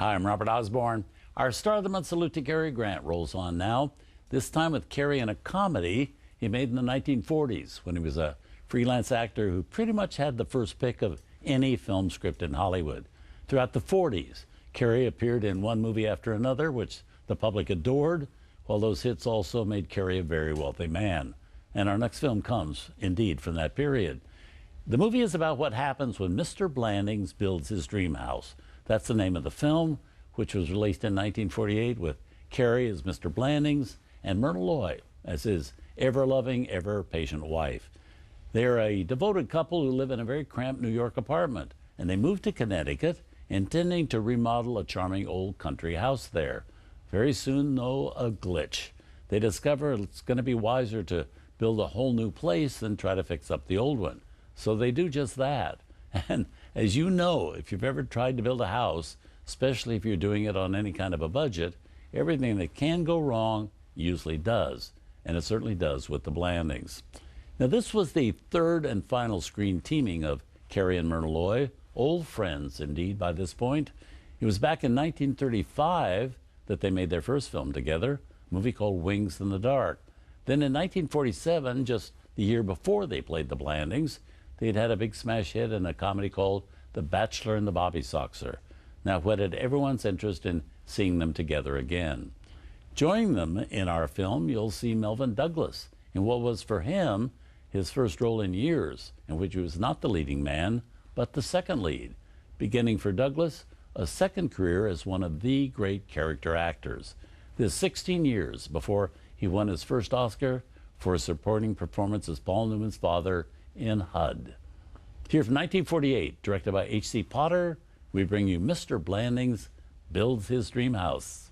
Hi, I'm Robert Osborne. Our Star of the Month salute to Cary Grant rolls on now, this time with Cary in a comedy he made in the 1940s when he was a freelance actor who pretty much had the first pick of any film script in Hollywood. Throughout the 40s, Cary appeared in one movie after another, which the public adored, while those hits also made Cary a very wealthy man. And our next film comes, indeed, from that period. The movie is about what happens when Mr. Blandings builds his dream house. That's the name of the film, which was released in 1948 with Cary as Mr. Blandings and Myrna Loy as his ever-loving, ever-patient wife. They're a devoted couple who live in a very cramped New York apartment, and they move to Connecticut, intending to remodel a charming old country house there. Very soon, though, a glitch. They discover it's going to be wiser to build a whole new place than try to fix up the old one. So they do just that. And as you know, if you've ever tried to build a house, especially if you're doing it on any kind of a budget, everything that can go wrong usually does. And it certainly does with the Blandings. Now, this was the third and final screen teaming of Cary and Myrna Loy, old friends indeed by this point. It was back in 1935 that they made their first film together, a movie called Wings in the Dark. Then in 1947, just the year before they played the Blandings, they'd had a big smash hit in a comedy called The Bachelor and the Bobby Soxer. Now whetted everyone's interest in seeing them together again. Joining them in our film, you'll see Melvyn Douglas in what was for him his first role in years, in which he was not the leading man, but the second lead, beginning for Douglas a second career as one of the great character actors. This 16 years before he won his first Oscar for a supporting performance as Paul Newman's father in HUD. Here from 1948, directed by H.C. Potter, we bring you Mr. Blandings Builds His Dream House.